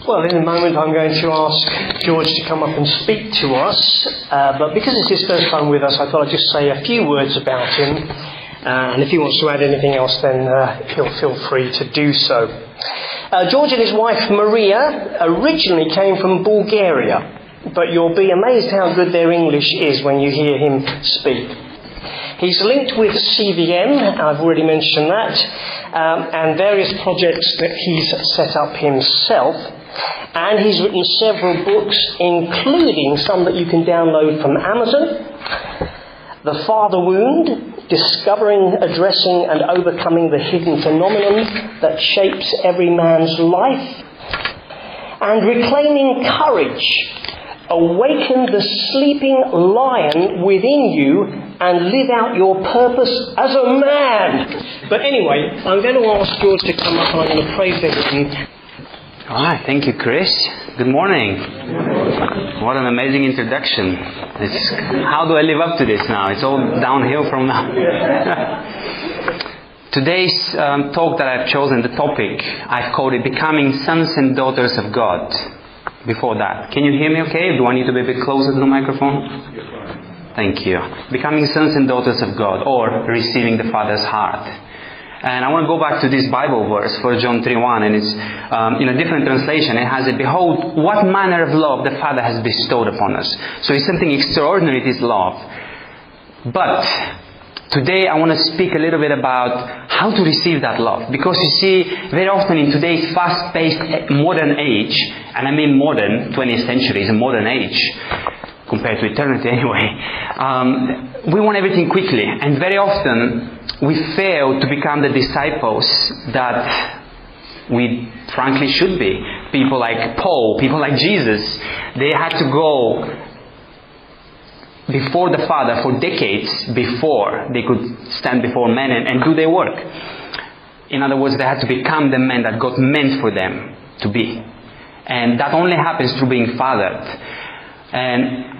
Well, in a moment I'm going to ask George to come up and speak to us, but because it's his first time with us, I thought I'd just say a few words about him, and if he wants to add anything else, then he'll feel free to do so. George and his wife Maria originally came from Bulgaria, but you'll be amazed how good their English is when you hear him speak. He's linked with CVM, I've already mentioned that, and various projects that he's set up himself. And he's written several books, including some that you can download from Amazon. The Father Wound, Discovering, Addressing and Overcoming the Hidden Phenomenon that Shapes Every Man's Life. And Reclaiming Courage, Awaken the Sleeping Lion Within You and Live Out Your Purpose as a Man. But anyway, I'm going to ask George to come up and I'm going to pray for him. All right, thank you, Chris. Good morning. What an amazing introduction. How do I live up to this now? It's all downhill from now. Today's talk that I've chosen, the topic, I've called it Becoming Sons and Daughters of God. Before that, can you hear me okay? Do I need to be a bit closer to the microphone? Thank you. Becoming Sons and Daughters of God, or Receiving the Father's Heart. And I want to go back to this Bible verse, 1 John 3:1, and it's in a different translation. It has it, behold, what manner of love the Father has bestowed upon us. So it's something extraordinary, it is love. But today I want to speak a little bit about how to receive that love. Because you see, very often in today's fast-paced modern age, and I mean modern, 20th century is a modern age, compared to eternity anyway, we want everything quickly. And very often we fail to become the disciples that we frankly should be. People like Paul, people like Jesus, they had to go before the Father for decades before they could stand before men and do their work. In other words, they had to become the men that God meant for them to be. And that only happens through being fathered. And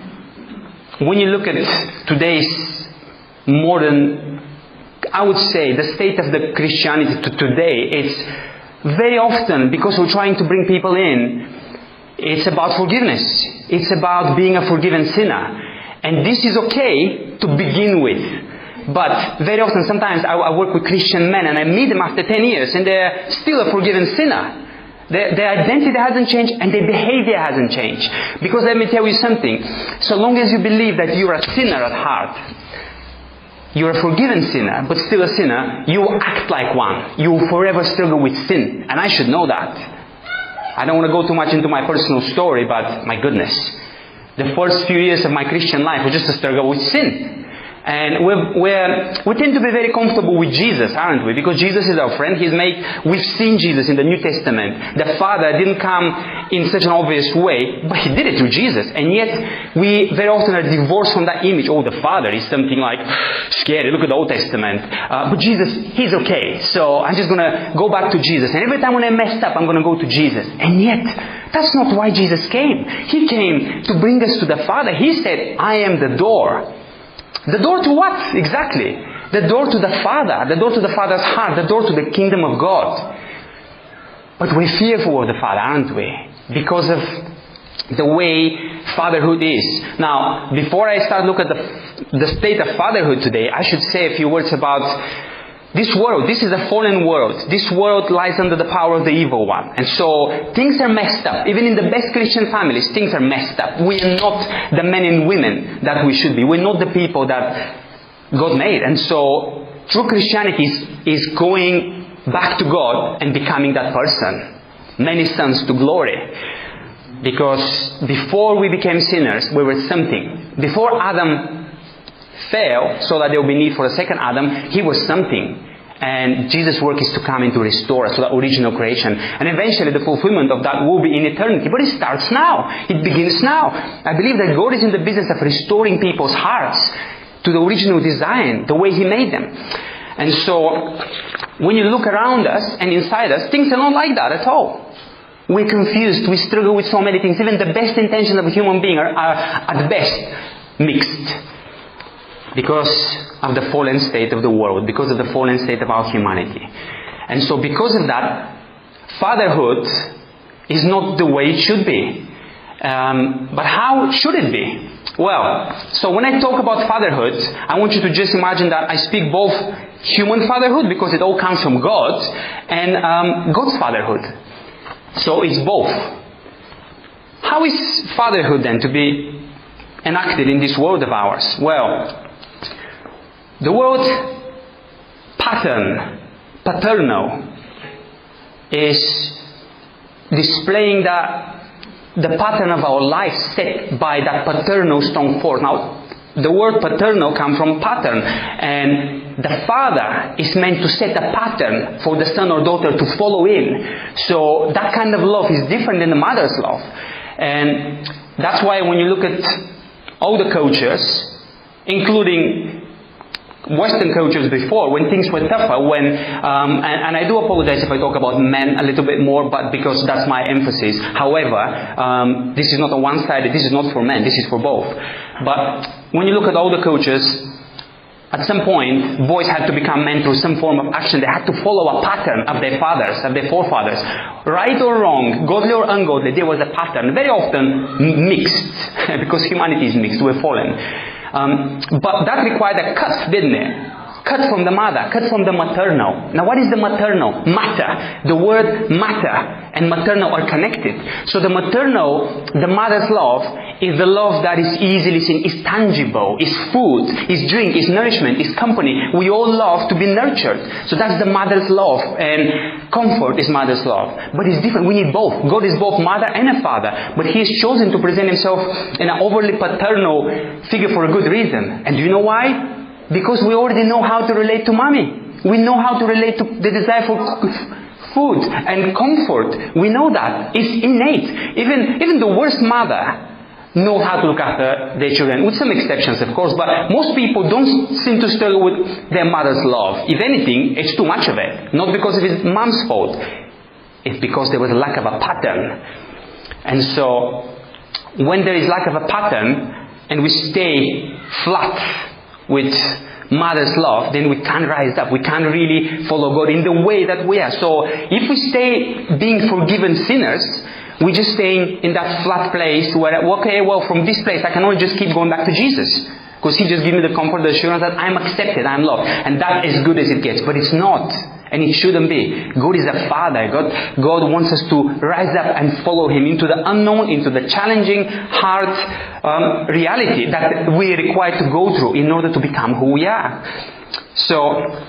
when you look at today's modern, I would say, the state of the Christianity to today, it's very often, because we're trying to bring people in, it's about forgiveness. It's about being a forgiven sinner. And this is okay to begin with. But very often, sometimes I work with Christian men and I meet them after 10 years and they're still a forgiven sinner. Their identity hasn't changed and their behavior hasn't changed. Because let me tell you something. So long as you believe that you are a sinner at heart, you're a forgiven sinner, but still a sinner, you will act like one. You will forever struggle with sin. And I should know that. I don't want to go too much into my personal story, but my goodness. The first few years of my Christian life was just a struggle with sin. And we tend to be very comfortable with Jesus, aren't we? Because Jesus is our friend. We've seen Jesus in the New Testament. The Father didn't come in such an obvious way, but He did it through Jesus. And yet, we very often are divorced from that image. Oh, the Father is something like scary. Look at the Old Testament. But Jesus, He's okay. So I'm just going to go back to Jesus. And every time when I messed up, I'm going to go to Jesus. And yet, that's not why Jesus came. He came to bring us to the Father. He said, I am the door. The door to what? Exactly. The door to the Father. The door to the Father's heart. The door to the kingdom of God. But we're fearful of the Father, aren't we? Because of the way fatherhood is. Now, before I start looking at the state of fatherhood today, I should say a few words about this world. This is a fallen world. This world lies under the power of the evil one. And so things are messed up. Even in the best Christian families, things are messed up. We are not the men and women that we should be. We're not the people that God made. And so true Christianity is going back to God and becoming that person. Many sons to glory. Because before we became sinners, we were something. Before Adam fell, so that there will be need for a second Adam, he was something. And Jesus' work is to come and to restore us to the original creation. And eventually the fulfillment of that will be in eternity. But it starts now. It begins now. I believe that God is in the business of restoring people's hearts to the original design, the way He made them. And so, when you look around us and inside us, things are not like that at all. We're confused. We struggle with so many things. Even the best intentions of a human being are at best mixed. Because of the fallen state of the world. Because of the fallen state of our humanity. And so because of that, fatherhood is not the way it should be. But how should it be? Well, so when I talk about fatherhood, I want you to just imagine that I speak both human fatherhood, because it all comes from God, and God's fatherhood. So it's both. How is fatherhood then to be enacted in this world of ours? Well, the word paternal, is displaying the pattern of our life set by that paternal strong force. Now, the word paternal comes from pattern, and the father is meant to set a pattern for the son or daughter to follow in. So that kind of love is different than the mother's love. And that's why when you look at all the cultures, including Western cultures before, when things were tougher, and I do apologize if I talk about men a little bit more, but because that's my emphasis. However, this is not a one-sided, this is not for men, this is for both. But when you look at all the cultures, at some point, boys had to become men through some form of action. They had to follow a pattern of their fathers, of their forefathers. Right or wrong, godly or ungodly, there was a pattern. Very often mixed, because humanity is mixed, we're fallen. But that required a cut, didn't it? Cut from the mother, cut from the maternal. Now what is the maternal? Matter. The word matter and maternal are connected. So the maternal, the mother's love, is the love that is easily seen, is tangible, is food, is drink, is nourishment, is company. We all love to be nurtured. So that's the mother's love, and comfort is mother's love. But it's different. We need both. God is both mother and a father. But He has chosen to present Himself in an overly paternal figure for a good reason. And do you know why? Because we already know how to relate to mommy. We know how to relate to the desire for food and comfort. We know that. It's innate. Even the worst mother knows how to look after their children, with some exceptions of course, but most people don't seem to struggle with their mother's love. If anything, it's too much of it. Not because of his mom's fault. It's because there was a lack of a pattern. And so, when there is lack of a pattern, and we stay flat with mother's love, then we can't rise up. We can't really follow God in the way that we are. So if we stay being forgiven sinners, we just stay in that flat place where, okay, well, from this place I can only just keep going back to Jesus, because He just gives me the comfort, the assurance that I'm accepted, I'm loved, and that's as good as it gets. But it's not, and it shouldn't be. God is a Father. God wants us to rise up and follow Him into the unknown, into the challenging, hard reality that we are required to go through in order to become who we are. So,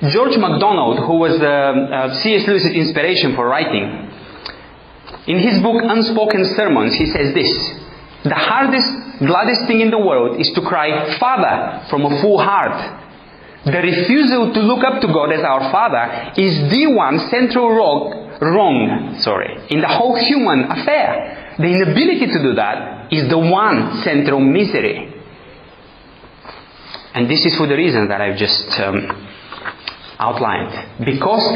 George MacDonald, who was C.S. Lewis's inspiration for writing, in his book Unspoken Sermons, he says this: the hardest, gladdest thing in the world is to cry Father from a full heart. The refusal to look up to God as our Father is the one central wrong in the whole human affair. The inability to do that is the one central misery. And this is for the reasons that I've just outlined. Because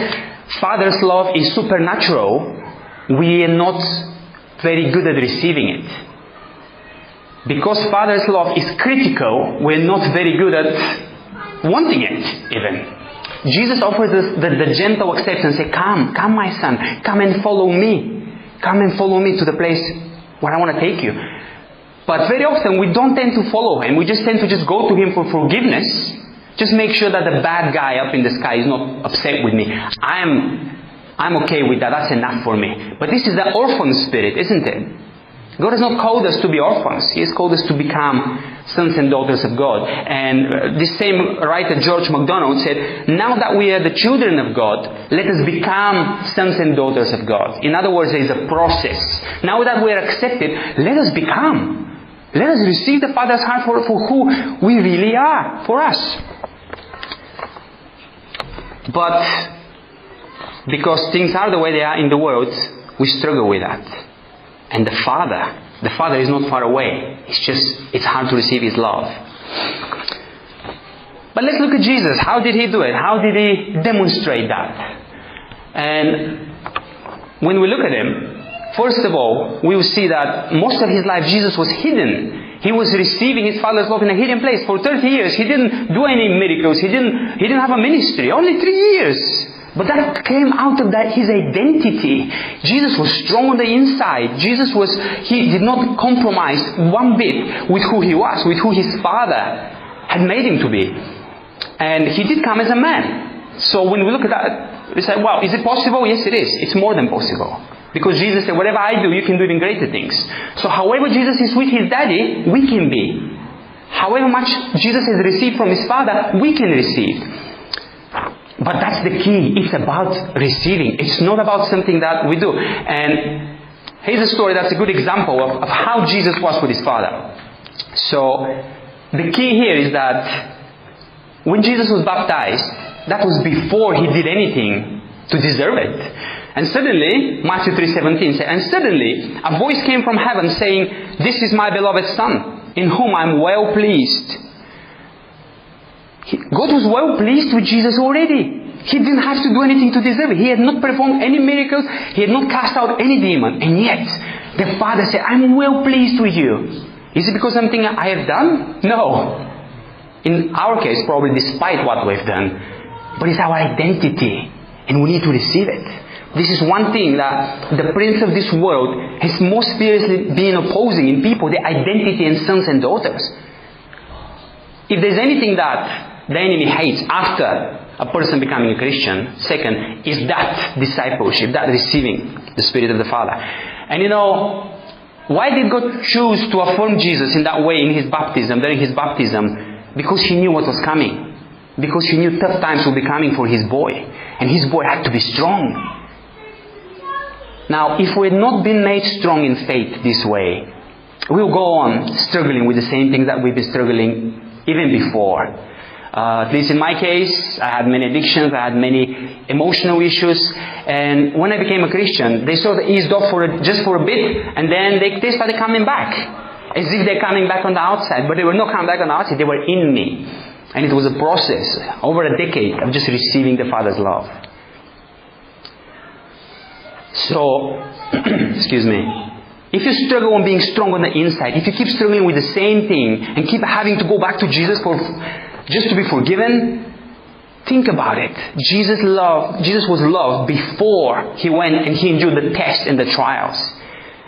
Father's love is supernatural, we are not very good at receiving it. Because Father's love is critical, we're not very good at wanting it, even. Jesus offers us the gentle acceptance. Say, come my son, come and follow me. Come and follow me to the place where I want to take you. But very often we don't tend to follow Him. We just tend to just go to Him for forgiveness. Just make sure that the bad guy up in the sky is not upset with me. I'm okay with that. That's enough for me. But this is the orphan spirit, isn't it? God has not called us to be orphans. He has called us to become sons and daughters of God. And this same writer, George MacDonald, said, now that we are the children of God, let us become sons and daughters of God. In other words, there is a process. Now that we are accepted, let us become. Let us receive the Father's heart for who we really are, for us. But because things are the way they are in the world, we struggle with that. And the Father is not far away. It's hard to receive His love. But let's look at Jesus. How did He do it? How did He demonstrate that? And when we look at Him, first of all, we will see that most of His life Jesus was hidden. He was receiving his Father's love in a hidden place. For 30 years, he didn't do any miracles. He didn't have a ministry. Only 3 years. But that came out of his identity. Jesus was strong on the inside. He did not compromise one bit with who he was, with who his Father had made him to be. And he did come as a man. So when we look at that, we say, wow, is it possible? Yes, it is. It's more than possible. Because Jesus said, whatever I do, you can do even greater things. So however Jesus is with his daddy, we can be. However much Jesus has received from his Father, we can receive. But that's the key. It's about receiving. It's not about something that we do. And here's a story that's a good example of how Jesus was with his Father. So the key here is that when Jesus was baptized, that was before he did anything to deserve it. And suddenly, Matthew 3:17 says, and suddenly a voice came from heaven saying, this is my beloved Son, in whom I am well pleased. God was well pleased with Jesus already. He didn't have to do anything to deserve it. He had not performed any miracles. He had not cast out any demon. And yet, the Father said, I'm well pleased with you. Is it because something I have done? No. In our case, probably despite what we've done. But it's our identity. And we need to receive it. This is one thing that the prince of this world has most fiercely been opposing in people, the identity and sons and daughters. If there's anything that the enemy hates after a person becoming a Christian, second, is that discipleship, that receiving the Spirit of the Father. And why did God choose to affirm Jesus in that way in his baptism, during his baptism? Because he knew what was coming. Because he knew tough times would be coming for his boy. And his boy had to be strong. Now, if we had not been made strong in faith this way, we'll go on struggling with the same things that we've been struggling even before. At least in my case, I had many addictions, I had many emotional issues, and when I became a Christian, they sort of eased off just for a bit, and then they started coming back, as if they're coming back on the outside, but they were not coming back on the outside, they were in me. And it was a process, over a decade, of just receiving the Father's love. So, excuse me, if you struggle on being strong on the inside, if you keep struggling with the same thing and keep having to go back to Jesus just to be forgiven, think about it. Jesus was loved before he went and he endured the tests and the trials.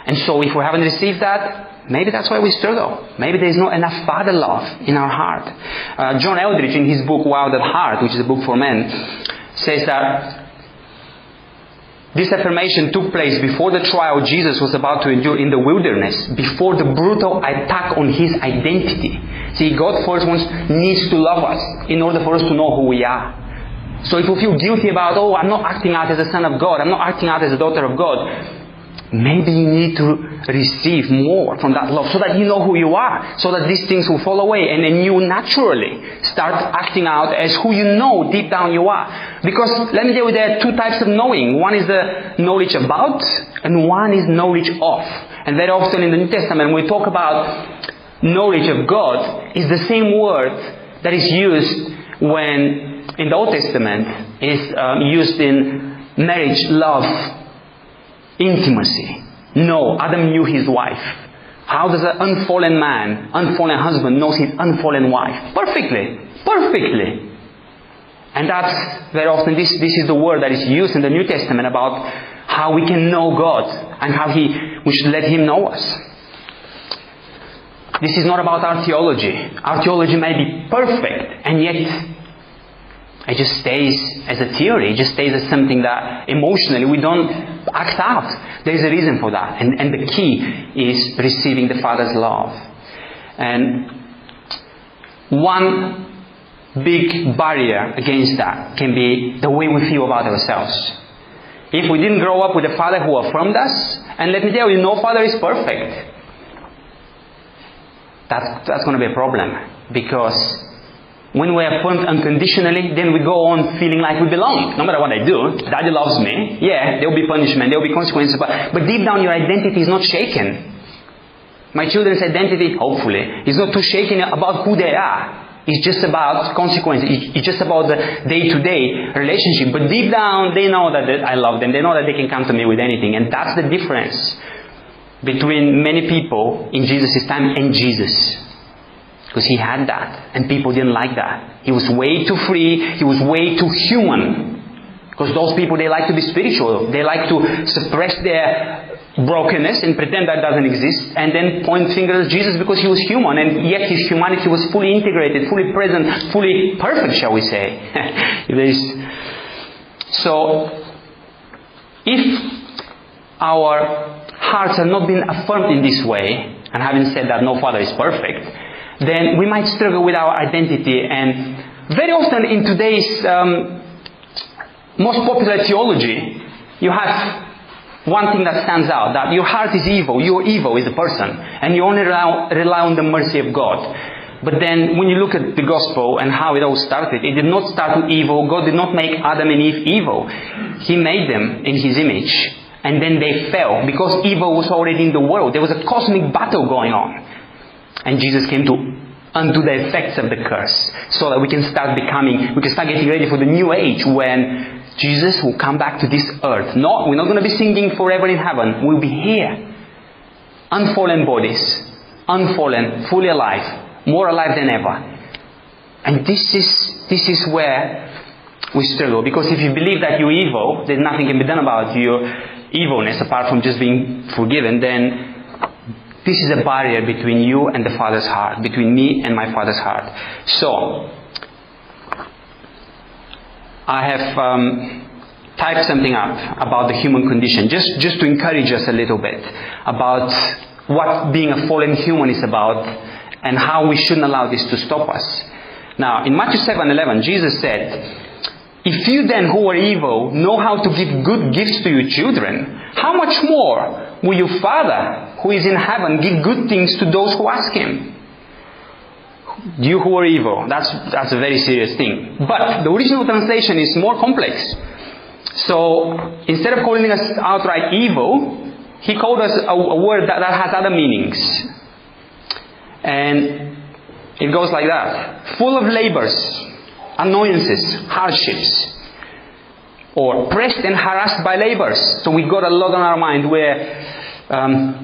And so if we haven't received that, maybe that's why we struggle. Maybe there is not enough Father love in our heart. John Eldridge, in his book Wild at Heart, which is a book for men, says that this affirmation took place before the trial Jesus was about to endure in the wilderness, before the brutal attack on his identity. See, God first needs to love us in order for us to know who we are. So if we feel guilty about, I'm not acting out as a son of God, I'm not acting out as a daughter of God, maybe you need to receive more from that love so that you know who you are, so that these things will fall away and then you naturally start acting out as who you know deep down you are. Because let me tell you, there are two types of knowing. One is the knowledge about and one is knowledge of. And very often in the New Testament when we talk about knowledge of God, is the same word that is used when in the Old Testament is used in marriage, love, intimacy. No, Adam knew his wife. How does an unfallen man, unfallen husband knows his unfallen wife? Perfectly. Perfectly. And that's very often, this is the word that is used in the New Testament about how we can know God and how we should let Him know us. This is not about our theology. Our theology may be perfect, and yet it just stays as a theory. It just stays as something that emotionally we don't act out. There is a reason for that. And the key is receiving the Father's love. And one big barrier against that can be the way we feel about ourselves. If we didn't grow up with a Father who affirmed us, and let me tell you, no Father is perfect. That's going to be a problem. Because when we are affirmed unconditionally, then we go on feeling like we belong. No matter what I do, Daddy loves me. Yeah, there will be punishment, there will be consequences. But deep down your identity is not shaken. My children's identity, hopefully, is not too shaken about who they are. It's just about consequences. It's just about the day-to-day relationship. But deep down, they know that I love them. They know that they can come to me with anything. And that's the difference. between many people in Jesus' time and Jesus. Because he had that, and people didn't like that. He was way too free, he was way too human. Because those people, they like to be spiritual. They like to suppress their brokenness and pretend that doesn't exist, and then point fingers at Jesus because he was human, and yet his humanity was fully integrated, fully present, fully perfect, shall we say. So, if our hearts have not been affirmed in this way, and having said that no father is perfect, then we might struggle with our identity. And very often in today's most popular theology, you have one thing that stands out, that your heart is evil, you're evil as a person, and you only rely on the mercy of God. But then when you look at the gospel and how it all started, it did not start with evil. God did not make Adam and Eve evil. He made them in His image, and then they fell because evil was already in the world. There was a cosmic battle going on, and Jesus came to undo the effects of the curse, so that we can start getting ready for the new age when Jesus will come back to this earth. No, we're not going to be singing forever in heaven. We'll be here. Unfallen bodies. Unfallen, fully alive. More alive than ever. And this is where we struggle. Because if you believe that you're evil, that nothing can be done about your evilness apart from just being forgiven, then this is a barrier between you and the Father's heart. Between me and my Father's heart. So, I have typed something up about the human condition, just to encourage us a little bit about what being a fallen human is about and how we shouldn't allow this to stop us. Now, in Matthew 7:11, Jesus said, "If you then who are evil know how to give good gifts to your children, how much more will your Father who is in heaven give good things to those who ask Him?" You who are evil. That's a very serious thing. But the original translation is more complex. So instead of calling us outright evil, He called us a word that has other meanings. And it goes like that. Full of labors, annoyances, hardships. Or pressed and harassed by labors. So we got a lot on our mind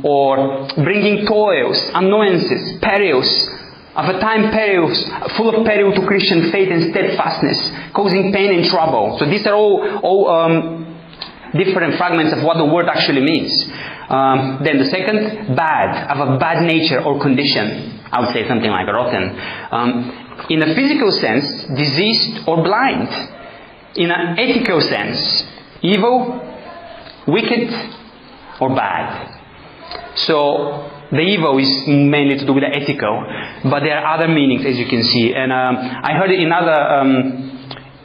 or bringing toils, annoyances, perils, of a time perils, full of peril to Christian faith and steadfastness, causing pain and trouble. So these are all different fragments of what the word actually means. Then the second, bad, of a bad nature or condition. I would say something like rotten. In a physical sense, diseased or blind. In an ethical sense, evil, wicked, or bad. So the evil is mainly to do with the ethical, but there are other meanings, as you can see. And I heard it in other,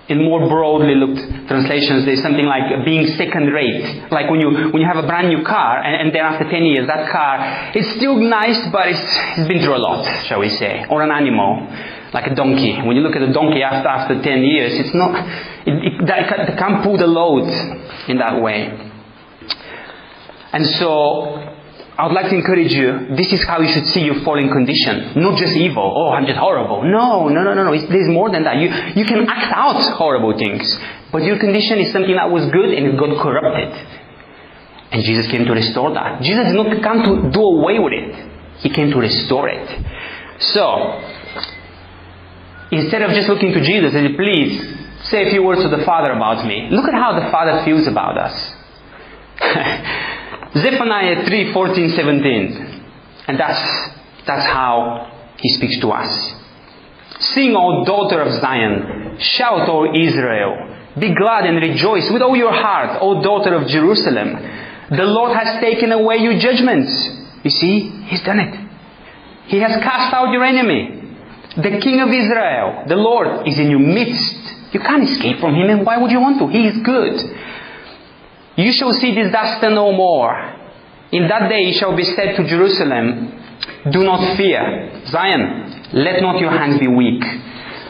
in more broadly looked translations, there's something like being second rate. Like when you have a brand new car, and then after 10 years, that car is still nice, but it's been through a lot, shall we say. Or an animal, like a donkey. When you look at a donkey after 10 years, it's not, it can't pull the load in that way. And so, I would like to encourage you, this is how you should see your fallen condition. Not just evil. Oh, I'm just horrible. No. There's more than that. You can act out horrible things. But your condition is something that was good and it got corrupted. And Jesus came to restore that. Jesus did not come to do away with it. He came to restore it. So, instead of just looking to Jesus and please say a few words to the Father about me, look at how the Father feels about us. Zephaniah 3:14-17, and that's how He speaks to us. Sing, O daughter of Zion, shout, O Israel, be glad and rejoice with all your heart, O daughter of Jerusalem. The Lord has taken away your judgments. You see, He's done it. He has cast out your enemy. The King of Israel, the Lord, is in your midst. You can't escape from Him, and why would you want to? He is good. You shall see disaster no more. In that day it shall be said to Jerusalem, do not fear. Zion, let not your hands be weak.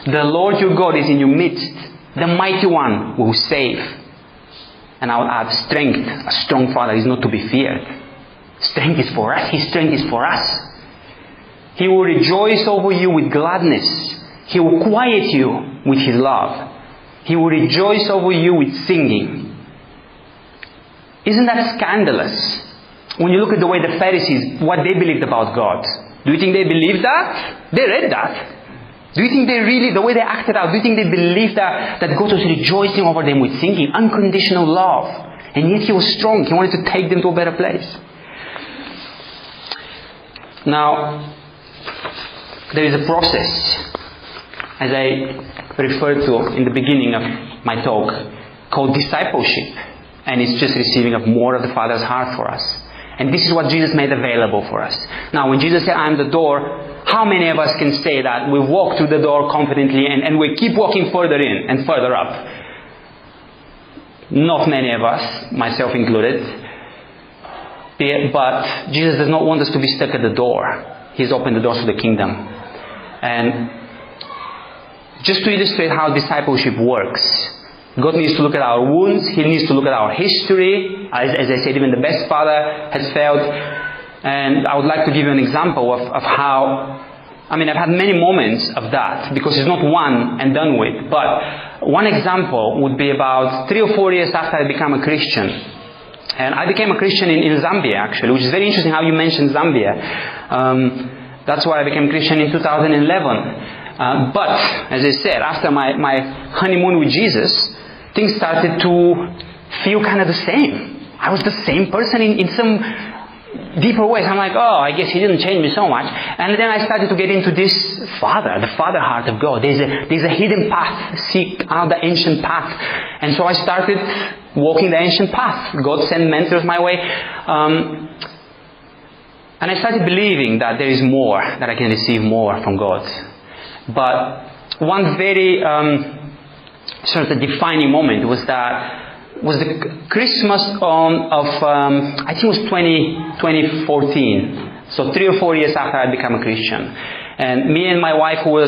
The Lord your God is in your midst. The mighty one will save. And I will add strength. A strong father is not to be feared. Strength is for us. His strength is for us. He will rejoice over you with gladness. He will quiet you with His love. He will rejoice over you with singing. Isn't that scandalous? when you look at the way the Pharisees, what they believed about God, do you think they believed that? They read that. Do you think they really, the way they acted out, do you think they believed that God was rejoicing over them with singing? Unconditional love. And yet He was strong. He wanted to take them to a better place. Now, there is a process, as I referred to in the beginning of my talk, called discipleship. And it's just receiving of more of the Father's heart for us. And this is what Jesus made available for us. Now, when Jesus said, I am the door, how many of us can say that we walk through the door confidently and we keep walking further in and further up? Not many of us, myself included. But Jesus does not want us to be stuck at the door. He's opened the doors to the kingdom. And just to illustrate how discipleship works, God needs to look at our wounds. He needs to look at our history. As I said, even the best father has failed. And I would like to give you an example of how, I've had many moments of that, because it's not one and done with. But one example would be about 3 or 4 years after I became a Christian. And I became a Christian in Zambia, actually, which is very interesting how you mentioned Zambia. That's why I became Christian in 2011. But, as I said, after my honeymoon with Jesus, things started to feel kind of the same. I was the same person in some deeper ways. I'm like, oh, I guess He didn't change me so much. And then I started to get into this the Father heart of God. There's a hidden path. Seek out the ancient path. And so I started walking the ancient path. God sent mentors my way. And I started believing that there is more, that I can receive more from God. But one very sort of defining moment was the Christmas of I think it was 2014. So 3 or 4 years after I became a Christian. And me and my wife, we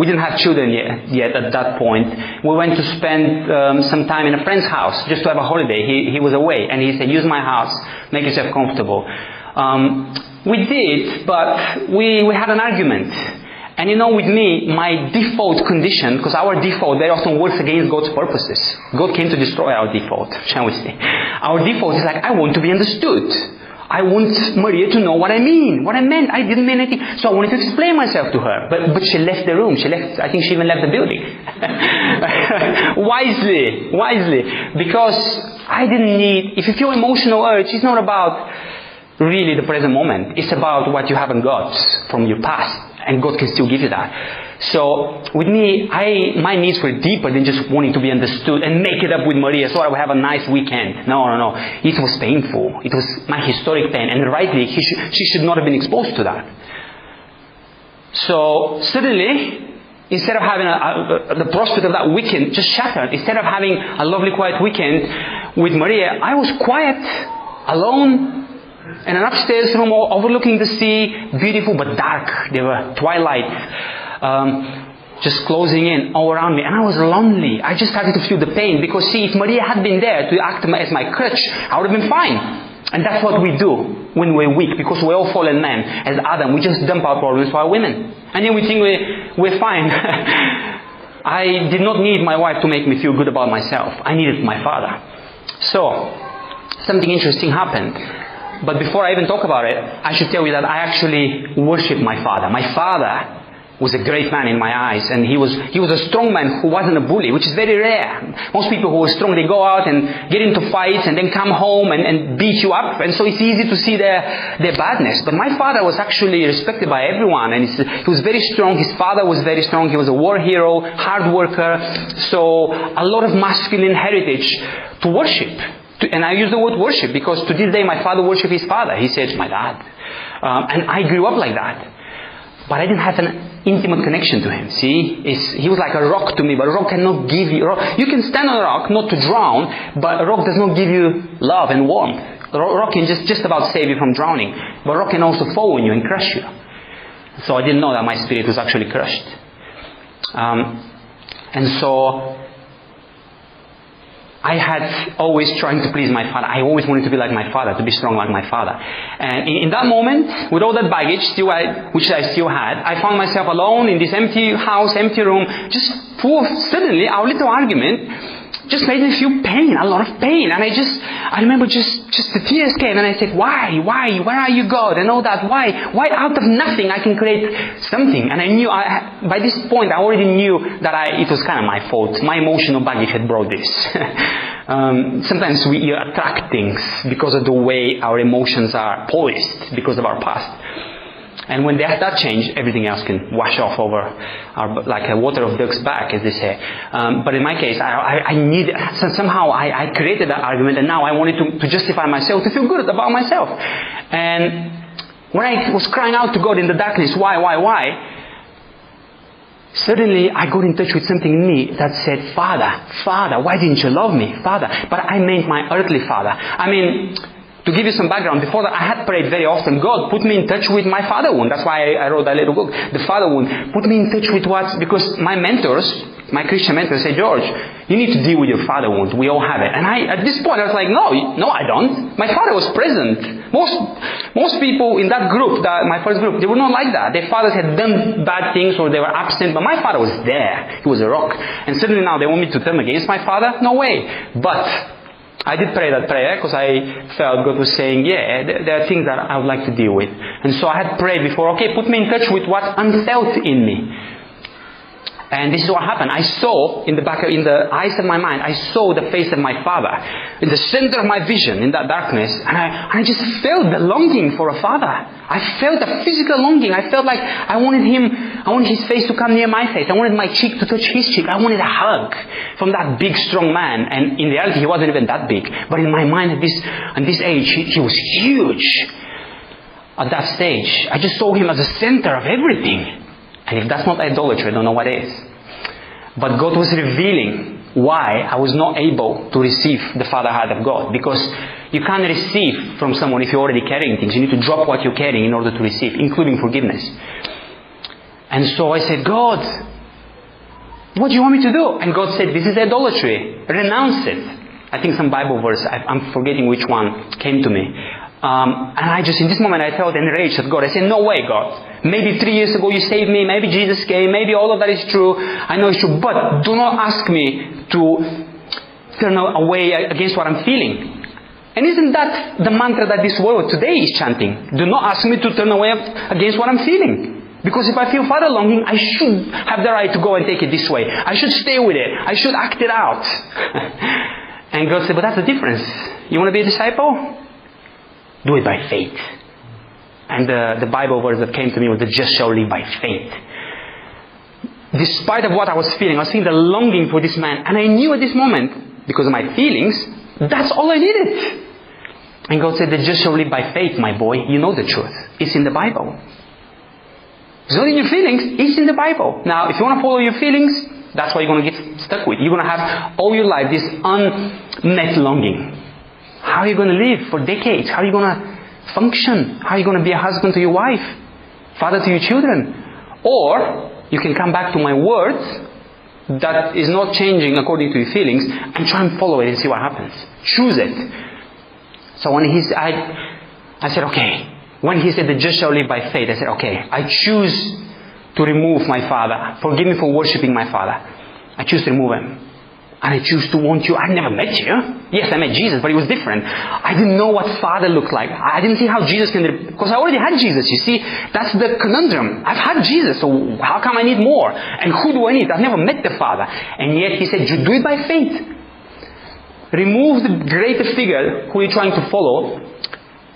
didn't have children yet at that point. We went to spend some time in a friend's house just to have a holiday. He was away, and he said, use my house, make yourself comfortable. We did, but we had an argument. And with me, my default condition, because our default very often works against God's purposes. God came to destroy our default, shall we say. Our default is like, I want to be understood. I want Maria to know what I mean, what I meant. I didn't mean anything. So I wanted to explain myself to her. But she left the room. I think she even left the building. Wisely. Because I didn't need, if you feel emotional urge, it's not about really the present moment. It's about what you haven't got from your past. And God can still give you that. So with me, my needs were deeper than just wanting to be understood and make it up with Maria so I would have a nice weekend. No. It was painful. It was my historic pain. And rightly, she should not have been exposed to that. So suddenly, instead of having the prospect of that weekend just shattered, instead of having a lovely quiet weekend with Maria, I was quiet, alone, in an upstairs room overlooking the sea, beautiful but dark. There were twilight just closing in all around me. And I was lonely. I just started to feel the pain. Because see, if Maria had been there to act as my crutch, I would have been fine. And that's what we do when we're weak. Because we're all fallen men. As Adam, we just dump our problems to our women. And then we think we're fine. I did not need my wife to make me feel good about myself. I needed my father. So, something interesting happened. But before I even talk about it, I should tell you that I actually worship my father. My father was a great man in my eyes, and he was a strong man who wasn't a bully, which is very rare. Most people who are strong, they go out and get into fights and then come home and beat you up, and so it's easy to see their badness. But my father was actually respected by everyone, and he was very strong. His father was very strong. He was a war hero, hard worker, so a lot of masculine heritage to worship. And I use the word worship because to this day my father worshipped his father. He said, my dad. And I grew up like that. But I didn't have an intimate connection to him. See? He was like a rock to me, but a rock cannot give you... You can stand on a rock, not to drown, but a rock does not give you love and warmth. A rock can just about save you from drowning. But a rock can also fall on you and crush you. So I didn't know that my spirit was actually crushed. And so... I had always trying to please my father. I always wanted to be like my father, to be strong like my father. And in that moment, with all that baggage, which I still had, I found myself alone in this empty house, empty room, just full of, suddenly, our little argument just made me feel pain, a lot of pain. And I remember just the tears came, and I said, why, where are you, God? And all that, why out of nothing I can create something? And I knew, by this point, I already knew that it was kind of my fault. My emotional baggage had brought this. Sometimes we attract things because of the way our emotions are poised, because of our past. And when that change, everything else can wash off over like a water of duck's back, as they say. But in my case, somehow I created that argument, and now I wanted to justify myself, to feel good about myself. And when I was crying out to God in the darkness, why? Suddenly I got in touch with something in me that said, Father, why didn't you love me? Father. But I meant my earthly father. I mean, to give you some background, before that I had prayed very often, God, put me in touch with my father wound. That's why I wrote that little book, The Father Wound. Put me in touch with because my mentors, my Christian mentors said, George, you need to deal with your father wound. We all have it. And at this point I was like, no, I don't. My father was present. Most people in that group, my first group, they were not like that. Their fathers had done bad things or they were absent, but my father was there. He was a rock. And suddenly now they want me to turn against my father? No way. But I did pray that prayer because I felt God was saying, there are things that I would like to deal with. And so I had prayed before, okay, put me in touch with what's unfelt in me. And this is what happened. I saw in the eyes of my mind, I saw the face of my father in the center of my vision in that darkness. And I just felt the longing for a father. I felt a physical longing. I felt like I wanted his face to come near my face. I wanted my cheek to touch his cheek. I wanted a hug from that big, strong man. And in reality, he wasn't even that big. But in my mind at this age, he was huge. At that stage, I just saw him as the center of everything. And if that's not idolatry, I don't know what is. But God was revealing why I was not able to receive the fatherhood of God. Because you can't receive from someone if you're already carrying things. You need to drop what you're carrying in order to receive, including forgiveness. And so I said, God, what do you want me to do? And God said, this is idolatry. Renounce it. I think some Bible verse, I'm forgetting which one, came to me. And I just, in this moment, I felt enraged at God. I said, no way, God. Maybe 3 years ago you saved me. Maybe Jesus came. Maybe all of that is true. I know it's true. But do not ask me to turn away against what I'm feeling. And isn't that the mantra that this world today is chanting? Do not ask me to turn away against what I'm feeling. Because if I feel father longing, I should have the right to go and take it this way. I should stay with it. I should act it out. And God said, but that's the difference. You want to be a disciple? Do it by faith. And the Bible verse that came to me was, the just shall live by faith. Despite of what I was feeling, I was seeing the longing for this man. And I knew at this moment, because of my feelings, that's all I needed. And God said, the just shall live by faith, my boy. You know the truth. It's in the Bible. It's not in your feelings, it's in the Bible. Now, if you want to follow your feelings, that's what you're going to get stuck with. You're going to have all your life this unmet longing. How are you going to live for decades? How are you going to function? How are you going to be a husband to your wife? Father to your children? Or you can come back to my words that is not changing according to your feelings and try and follow it and see what happens. Choose it. So when I said, okay. When he said the just shall live by faith, I said, okay, I choose to remove my father. Forgive me for worshipping my father. I choose to remove him. And I choose to want you. I never met you. Yes, I met Jesus, but it was different. I didn't know what father looked like. I didn't see how Jesus can... Because I already had Jesus, you see. That's the conundrum. I've had Jesus, so how come I need more? And who do I need? I've never met the Father. And yet he said, you do it by faith. Remove the greater figure who you're trying to follow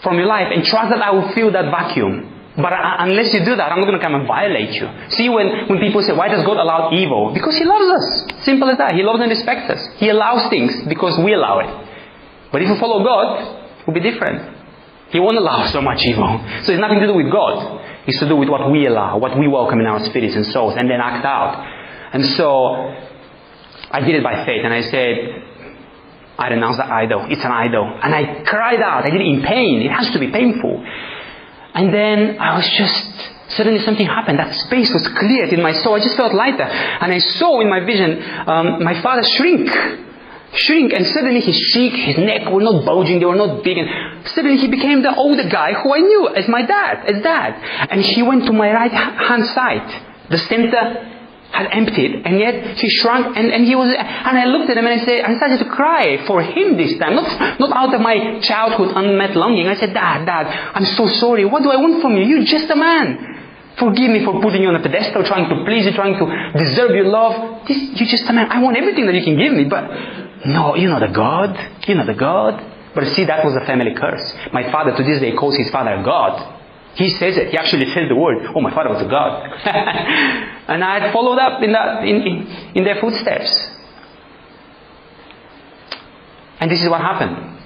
from your life and trust that I will fill that vacuum. But unless you do that, I'm not going to come and violate you. See, when people say, why does God allow evil? Because He loves us. Simple as that. He loves and respects us. He allows things because we allow it. But if you follow God, it will be different. He won't allow so much evil. So it's nothing to do with God. It's to do with what we allow, what we welcome in our spirits and souls, and then act out. And so, I did it by faith, and I said, I renounced that idol. It's an idol. And I cried out. I did it in pain. It has to be painful. And then I was just... Suddenly something happened. That space was cleared in my soul. I just felt lighter. And I saw in my vision my father shrink. And suddenly his cheek, his neck were not bulging. They were not big. And suddenly he became the older guy who I knew as my dad. And he went to my right hand side. The center had emptied, and yet he shrunk, and I looked at him and I started to cry for him this time, not out of my childhood unmet longing. I said, Dad, I'm so sorry. What do I want from you? You're just a man. Forgive me for putting you on a pedestal, trying to please you, trying to deserve your love. You're just a man. I want everything that you can give me, but no, you're not a God. You're not a God. But see, that was a family curse. My father to this day calls his father a God. He says it. He actually says the word, oh, my father was a God. And I had followed up in their footsteps. And this is what happened.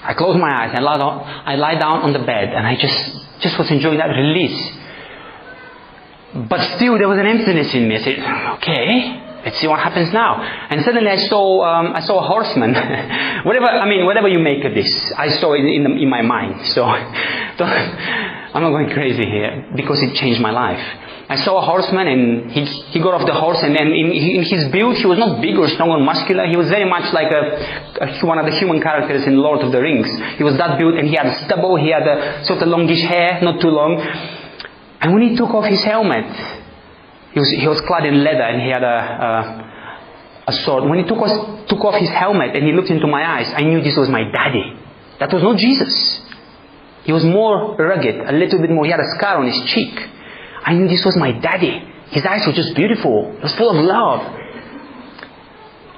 I closed my eyes and I lie down on the bed, and I just was enjoying that release. But still there was an emptiness in me. I said, okay, let's see what happens now. And suddenly I saw a horseman. whatever you make of this, I saw it in my mind. So I'm not going crazy here, because it changed my life. I saw a horseman, and he got off the horse, and then in his build, he was not big or strong or muscular. He was very much like one of the human characters in Lord of the Rings. He was that build, and he had stubble, he had a sort of longish hair, not too long. And when he took off his helmet, he was clad in leather, and he had a sword. When he took off his helmet and he looked into my eyes, I knew this was my daddy. That was not Jesus. He was more rugged, a little bit more. He had a scar on his cheek. I knew this was my daddy. His eyes were just beautiful. He was full of love.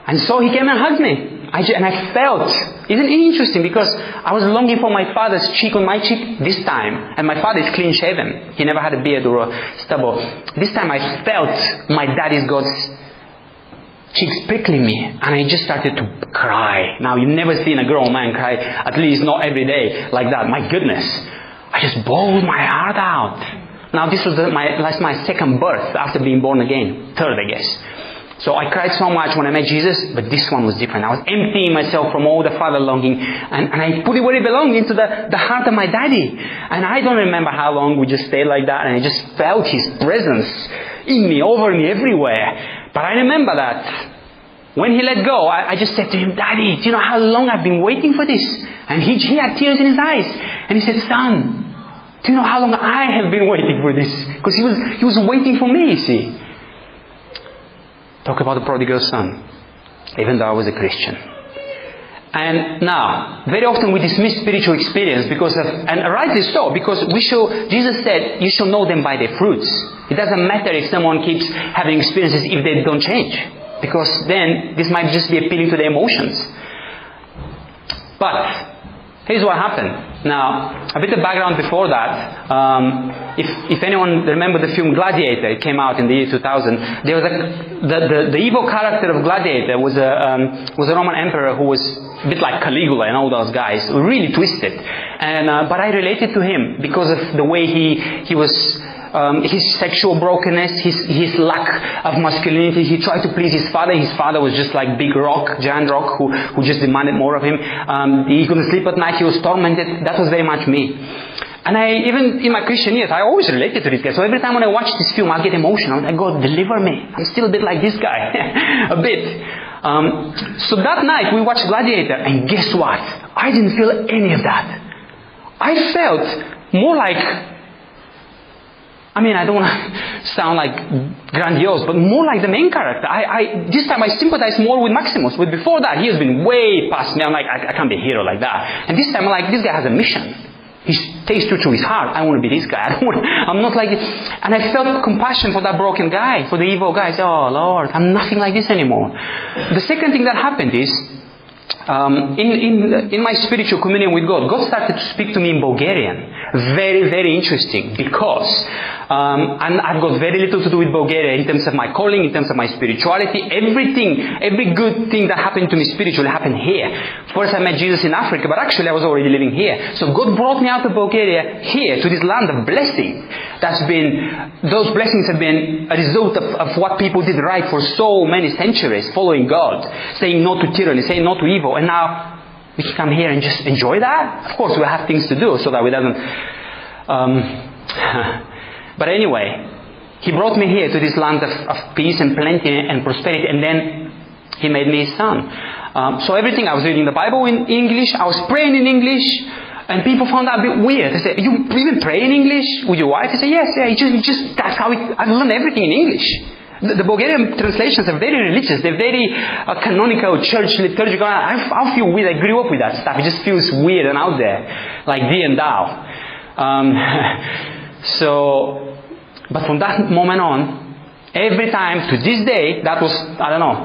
And so he came and hugged me. And I felt, isn't it interesting, because I was longing for my father's cheek on my cheek this time. And my father is clean shaven. He never had a beard or a stubble. This time I felt my daddy's God's cheeks prickling me. And I just started to cry. Now, you've never seen a grown man cry, at least not every day, like that. My goodness. I just bawled my heart out. Now, this was my second birth after being born again. Third, I guess. So I cried so much when I met Jesus, but this one was different. I was emptying myself from all the father longing, and I put it where it belonged, into the heart of my daddy. And I don't remember how long we just stayed like that, and I just felt his presence in me, over me, everywhere. But I remember that when he let go, I just said to him, Daddy, do you know how long I've been waiting for this? And he had tears in his eyes. And he said, Son, do you know how long I have been waiting for this? Because he was waiting for me, you see. Talk about the prodigal son, even though I was a Christian. And now, very often we dismiss spiritual experience and rightly so, because Jesus said, you shall know them by their fruits. It doesn't matter if someone keeps having experiences if they don't change, because then this might just be appealing to their emotions. But here's what happened. Now, a bit of background before that. If anyone remember the film Gladiator, it came out in the year 2000. There was the evil character of Gladiator was a Roman emperor who was a bit like Caligula and all those guys, really twisted. And but I related to him because of the way he was. His sexual brokenness, his lack of masculinity. He tried to please his father. His father was just like big rock, giant rock, who just demanded more of him. He couldn't sleep at night. He was tormented. That was very much me. And even in my Christian years, I always related to this guy. So every time when I watch this film, I get emotional. I go, God, deliver me. I'm still a bit like this guy. A bit. So that night, we watched Gladiator. And guess what? I didn't feel any of that. I felt more like... I don't want to sound like grandiose, but more like the main character. This time I sympathize more with Maximus. But before that, he has been way past me. I'm like, I can't be a hero like that. And this time I'm like, this guy has a mission. He stays true to his heart. I want to be this guy. I'm not like this. And I felt compassion for that broken guy, for the evil guy. I said, oh Lord, I'm nothing like this anymore. The second thing that happened is, in my spiritual communion with God started to speak to me in Bulgarian. Very, very interesting, because and I've got very little to do with Bulgaria in terms of my calling, in terms of my spirituality. Every good thing that happened to me spiritually happened here. First I met Jesus in Africa, but actually I was already living here. So God brought me out of Bulgaria here to this land of blessing. Those blessings have been a result of what people did right for so many centuries, following God, saying no to tyranny, saying no to evil. And now we can come here and just enjoy that. Of course, we have things to do so that we doesn't... But anyway, He brought me here to this land of peace and plenty and prosperity, and then He made me His son. So everything, I was reading the Bible in English, I was praying in English, and people found that a bit weird. They said, you even pray in English with your wife? I said, yes, yeah, just that's how I've learned everything in English. The Bulgarian translations are very religious. They're very canonical, church, liturgical. I feel weird. I grew up with that stuff. It just feels weird and out there, like thee and thou. But from that moment on, every time, to this day, that was,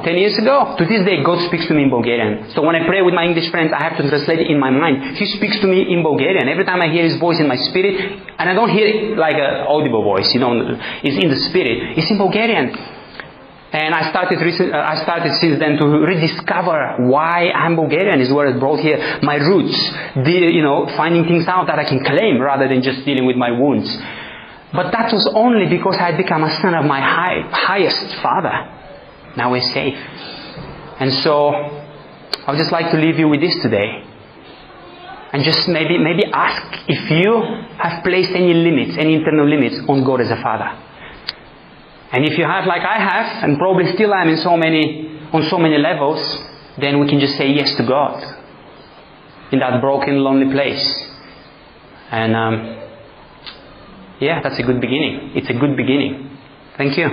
10 years ago, to this day, God speaks to me in Bulgarian. So when I pray with my English friends, I have to translate it in my mind. He speaks to me in Bulgarian. Every time I hear His voice in my spirit, and I don't hear it like an audible voice, it's in the spirit. It's in Bulgarian. And I started since then to rediscover why I'm Bulgarian, is what it brought here. My roots, finding things out that I can claim rather than just dealing with my wounds. But that was only because I had become a son of my highest Father. Now we're safe. And so, I would just like to leave you with this today. And just maybe ask if you have placed any limits, any internal limits on God as a Father. And if you have, like I have, and probably still am on so many levels, then we can just say yes to God in that broken, lonely place. And that's a good beginning. It's a good beginning. Thank you.